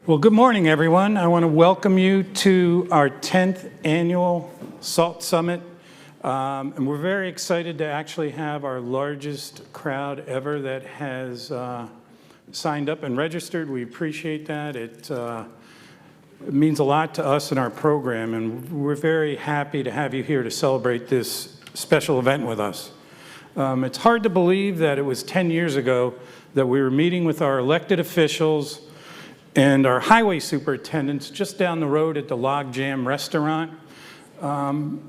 Well, good morning, everyone. I want to welcome you to our 10th annual SALT Summit. And we're very excited to actually have our largest crowd ever that has signed up and registered. We appreciate that. It means a lot to us in our program, and we're very happy to have you here to celebrate this special event with us. It's hard to believe that it was 10 years ago that we were meeting with our elected officials and our highway superintendents just down the road at the Log Jam restaurant. And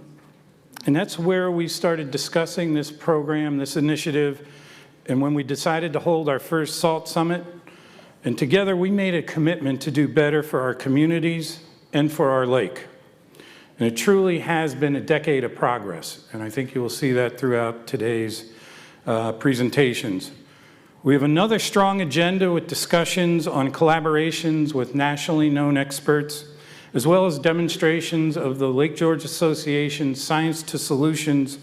that's where we started discussing this program, this initiative, and when we decided to hold our first SALT Summit. And together we made a commitment to do better for our communities and for our lake. And it truly has been a decade of progress, and I think you will see that throughout today's presentations. We have another strong agenda with discussions on collaborations with nationally known experts, as well as demonstrations of the Lake George Association's Science to Solutions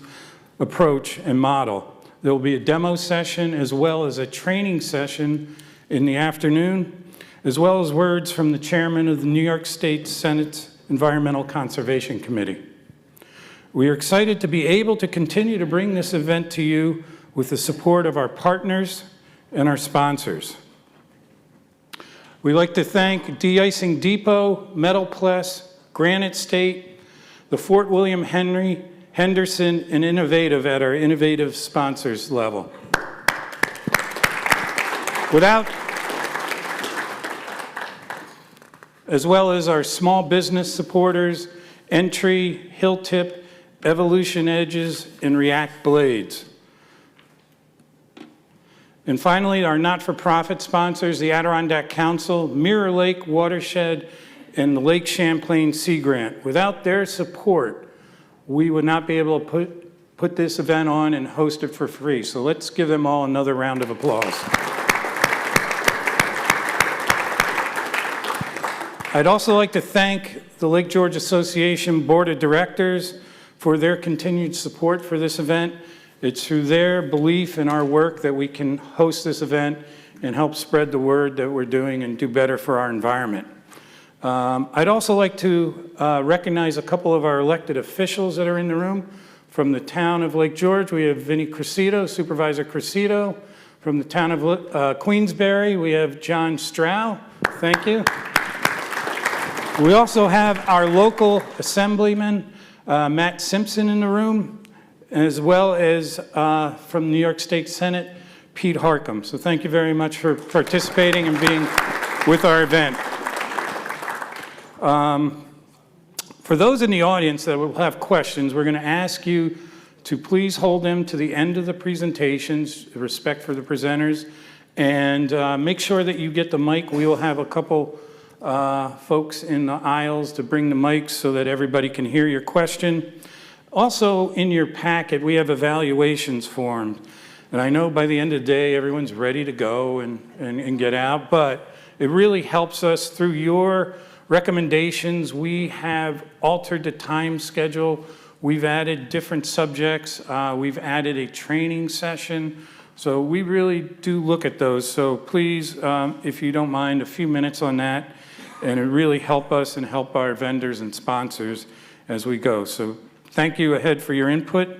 approach and model. There will be a demo session as well as a training session in the afternoon, as well as words from the chairman of the New York State Senate's Environmental Conservation Committee. We are excited to be able to continue to bring this event to you with the support of our partners and our sponsors. We'd like to thank De-icing Depot, Metal Plus, Granite State, the Fort William Henderson, and Innovative at our innovative sponsors level. As well as our small business supporters, Entry, Hilltip, Evolution Edges, and React Blades. And finally, our not-for-profit sponsors, the Adirondack Council, Mirror Lake Watershed, and the Lake Champlain Sea Grant. Without their support, we would not be able to put this event on and host it for free. So let's give them all another round of applause. I'd also like to thank the Lake George Association Board of Directors for their continued support for this event. It's through their belief in our work that we can host this event and help spread the word that we're doing and do better for our environment. I'd also like to recognize a couple of our elected officials that are in the room. From the town of Lake George, we have Vinnie Crocitto, Supervisor Crocitto. From the town of Queensbury, we have John Strow. Thank you. We also have our local assemblyman, Matt Simpson, in the room, as well as from the New York State Senate, Pete Harcum. So thank you very much for participating and being with our event. For those in the audience that will have questions, we're going to ask you to please hold them to the end of the presentations, respect for the presenters, and make sure that you get the mic. We will have a couple folks in the aisles to bring the mics so that everybody can hear your question. Also, in your packet, we have evaluations forms. And I know by the end of the day, everyone's ready to go and get out, but it really helps us through your recommendations. We have altered the time schedule. We've added different subjects. We've added a training session. So we really do look at those. So please, if you don't mind, a few minutes on that. And it really help us and help our vendors and sponsors as we go. So thank you ahead for your input.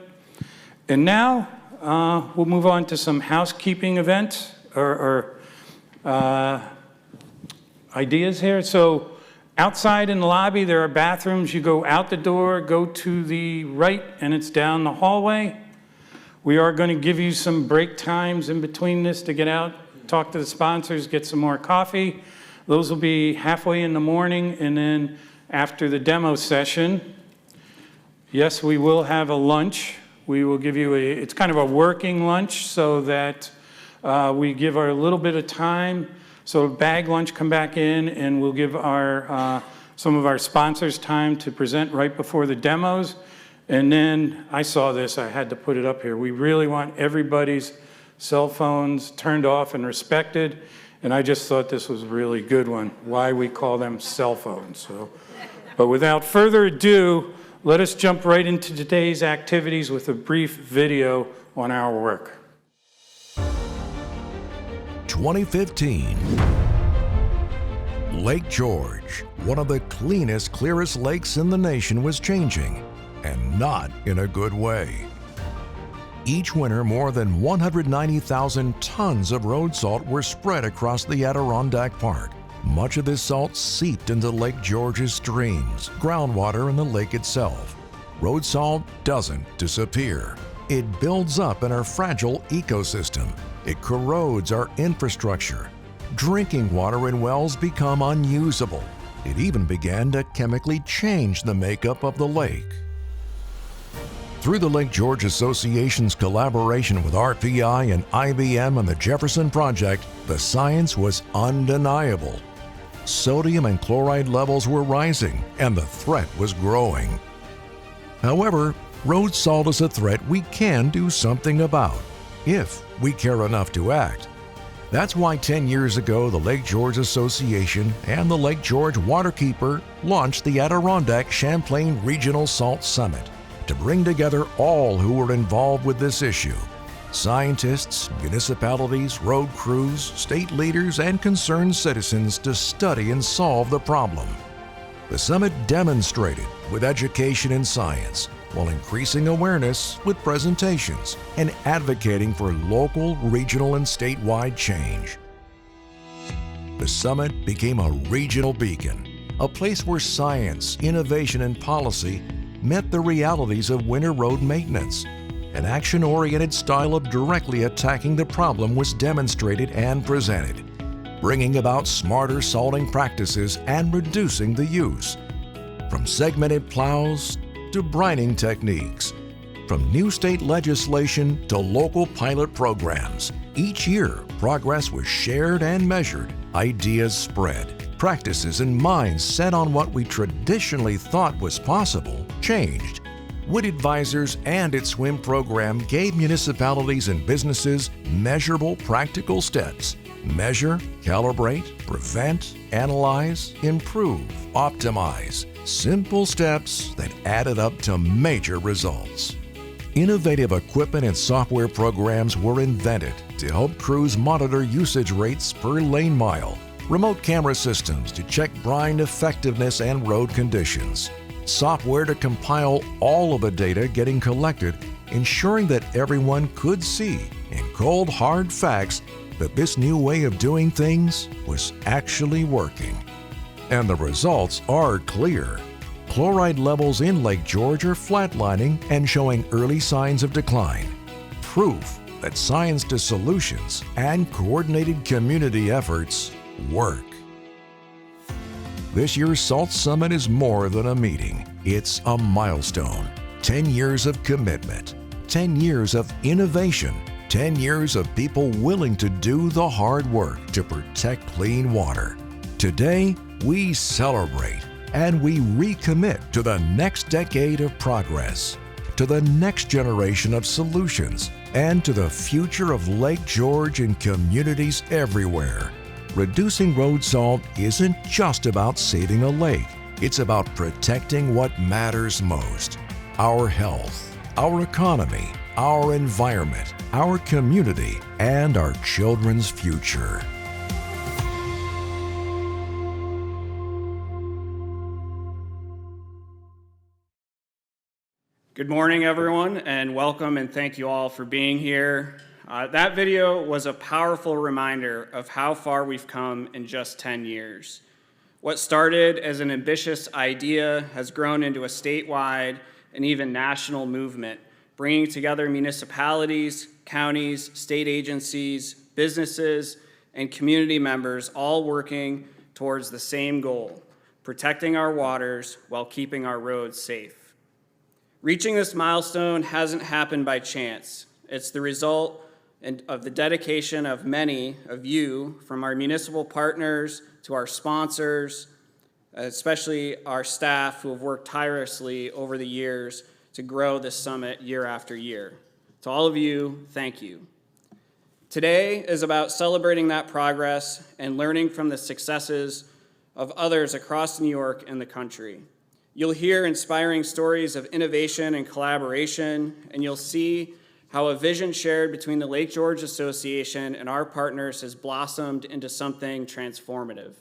And now we'll move on to some housekeeping events or ideas here. So outside in the lobby, there are bathrooms. You go out the door, go to the right, and it's down the hallway. We are going to give you some break times in between this to get out, talk to the sponsors, get some more coffee. Those will be halfway in the morning, and then after the demo session, yes, we will have a lunch. We will give you it's kind of a working lunch so that we give our little bit of time. So bag lunch, come back in, and we'll give our some of our sponsors time to present right before the demos. And then I saw this, I had to put it up here. We really want everybody's cell phones turned off and respected. And I just thought this was a really good one, why we call them cell phones. So, but without further ado, let us jump right into today's activities with a brief video on our work. 2015. Lake George, one of the cleanest, clearest lakes in the nation, was changing, and not in a good way. Each winter, more than 190,000 tons of road salt were spread across the Adirondack Park. Much of this salt seeped into Lake George's streams, groundwater, and the lake itself. Road salt doesn't disappear. It builds up in our fragile ecosystem. It corrodes our infrastructure. Drinking water in wells become unusable. It even began to chemically change the makeup of the lake. Through the Lake George Association's collaboration with RPI and IBM and the Jefferson Project, the science was undeniable. Sodium and chloride levels were rising, and the threat was growing. However, road salt is a threat we can do something about, if we care enough to act. That's why 10 years ago, the Lake George Association and the Lake George Waterkeeper launched the Adirondack Champlain Regional Salt Summit to bring together all who were involved with this issue: scientists, municipalities, road crews, state leaders, and concerned citizens to study and solve the problem. The summit demonstrated with education and science, while increasing awareness with presentations and advocating for local, regional, and statewide change. The summit became a regional beacon, a place where science, innovation, and policy met the realities of winter road maintenance. An action-oriented style of directly attacking the problem was demonstrated and presented, bringing about smarter salting practices and reducing the use. From segmented plows to brining techniques, from new state legislation to local pilot programs, each year progress was shared and measured, ideas spread. Practices and minds set on what we traditionally thought was possible changed. WIT Advisors and its SWIM program gave municipalities and businesses measurable, practical steps. Measure, calibrate, prevent, analyze, improve, optimize. Simple steps that added up to major results. Innovative equipment and software programs were invented to help crews monitor usage rates per lane mile. Remote camera systems to check brine effectiveness and road conditions. Software to compile all of the data getting collected, ensuring that everyone could see in cold, hard facts that this new way of doing things was actually working. And the results are clear. Chloride levels in Lake George are flatlining and showing early signs of decline. Proof that science to solutions and coordinated community efforts work. This year's Salt Summit is more than a meeting. It's a milestone. 10 years of commitment, 10 years of innovation, 10 years of people willing to do the hard work to protect clean water. Today, we celebrate and we recommit to the next decade of progress, to the next generation of solutions, and to the future of Lake George and communities everywhere. Reducing road salt isn't just about saving a lake. It's about protecting what matters most: our health, our economy, our environment, our community, and our children's future. Good morning, everyone, and welcome, and thank you all for being here. That video was a powerful reminder of how far we've come in just 10 years. What started as an ambitious idea has grown into a statewide and even national movement, bringing together municipalities, counties, state agencies, businesses, and community members all working towards the same goal: protecting our waters while keeping our roads safe. Reaching this milestone hasn't happened by chance. It's the result of the dedication of many of you, from our municipal partners to our sponsors, especially our staff who have worked tirelessly over the years to grow this summit year after year. To all of you, thank you. Today is about celebrating that progress and learning from the successes of others across New York and the country. You'll hear inspiring stories of innovation and collaboration, and you'll see how a vision shared between the Lake George Association and our partners has blossomed into something transformative.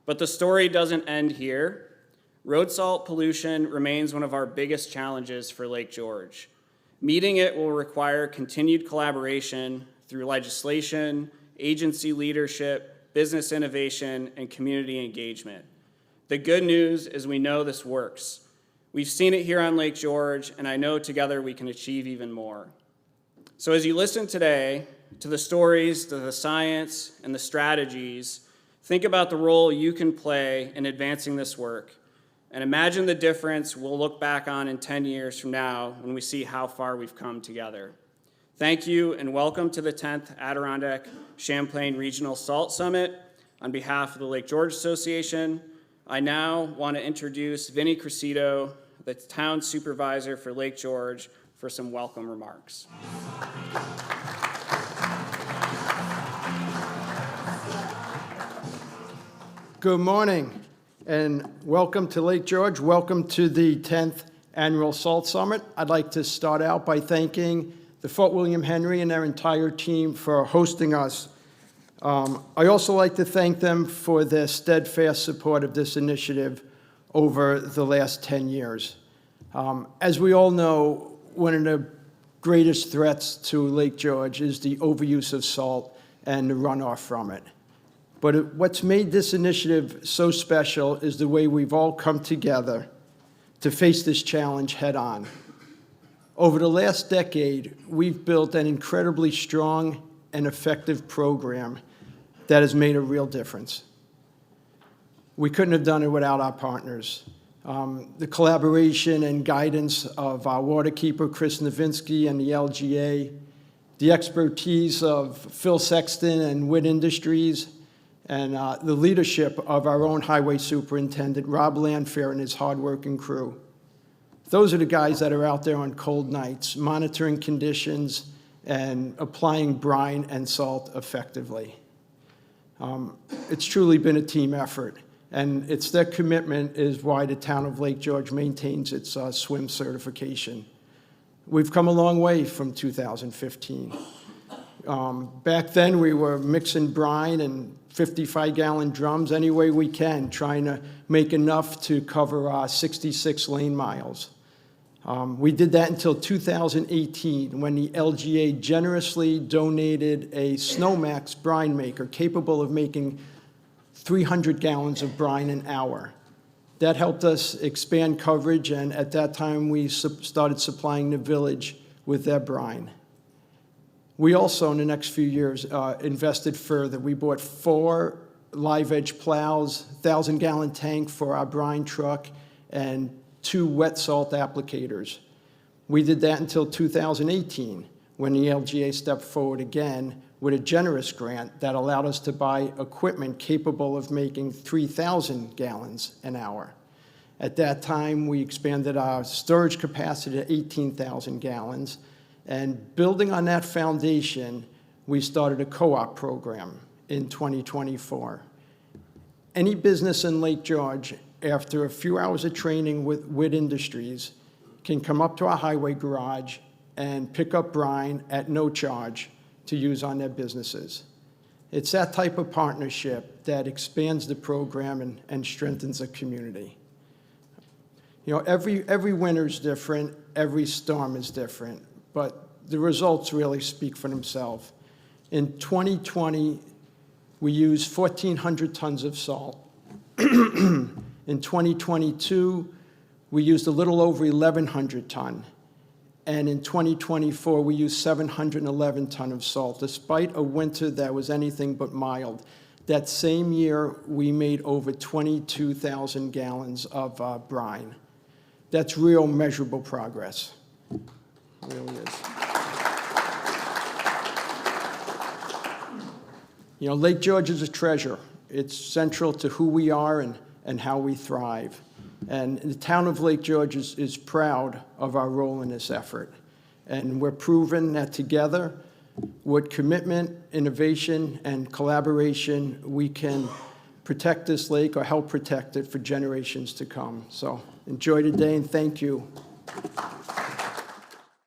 But the story doesn't end here. Road salt pollution remains one of our biggest challenges for Lake George. Meeting it will require continued collaboration through legislation, agency leadership, business innovation, and community engagement. The good news is we know this works. We've seen it here on Lake George, and I know together we can achieve even more. So as you listen today to the stories, to the science, and the strategies, think about the role you can play in advancing this work, and imagine the difference we'll look back on in 10 years from now when we see how far we've come together. Thank you, and welcome to the 10th Adirondack Champlain Regional Salt Summit. On behalf of the Lake George Association, I now want to introduce Vinnie Crocitto, the town supervisor for Lake George, for some welcome remarks. Good morning, and welcome to Lake George. Welcome to the 10th Annual Salt Summit. I'd like to start out by thanking the Fort William Henry and their entire team for hosting us. I also like to thank them for their steadfast support of this initiative over the last 10 years. As we all know, one of the greatest threats to Lake George is the overuse of salt and the runoff from it. But what's made this initiative so special is the way we've all come together to face this challenge head on. Over the last decade, we've built an incredibly strong and effective program that has made a real difference. We couldn't have done it without our partners. The collaboration and guidance of our Waterkeeper, Chris Navitsky, and the LGA, the expertise of Phil Sexton and Witt Industries, and the leadership of our own highway superintendent, Rob Landfair, and his hardworking crew. Those are the guys that are out there on cold nights, monitoring conditions and applying brine and salt effectively. It's truly been a team effort, and it's their commitment is why the town of Lake George maintains its swim certification. We've come a long way from 2015. Back then, we were mixing brine and 55-gallon drums any way we can, trying to make enough to cover our 66 lane miles. We did that until 2018, when the LGA generously donated a Snowmax brine maker capable of making 300 gallons of brine an hour. That helped us expand coverage, and at that time, we started supplying the village with their brine. We also, in the next few years, invested further. We bought 4 live edge plows, 1,000-gallon tank for our brine truck, and 2 wet salt applicators. We did that until 2018, when the LGA stepped forward again with a generous grant that allowed us to buy equipment capable of making 3,000 gallons an hour. At that time, we expanded our storage capacity to 18,000 gallons, and building on that foundation, we started a co-op program in 2024. Any business in Lake George, after a few hours of training with Witt Industries, can come up to our highway garage and pick up brine at no charge to use on their businesses. It's that type of partnership that expands the program and strengthens the community. You know, every winter is different, every storm is different, but the results really speak for themselves. In 2020, we used 1,400 tons of salt. In 2022, we used a little over 1,100 ton. And in 2024, we used 711 ton of salt, despite a winter that was anything but mild. That same year, we made over 22,000 gallons of brine. That's real measurable progress. It really is. You know, Lake George is a treasure. It's central to who we are and how we thrive. And the town of Lake George is proud of our role in this effort. And we're proving that together, with commitment, innovation, and collaboration, we can protect this lake or help protect it for generations to come. So enjoy the day, and thank you.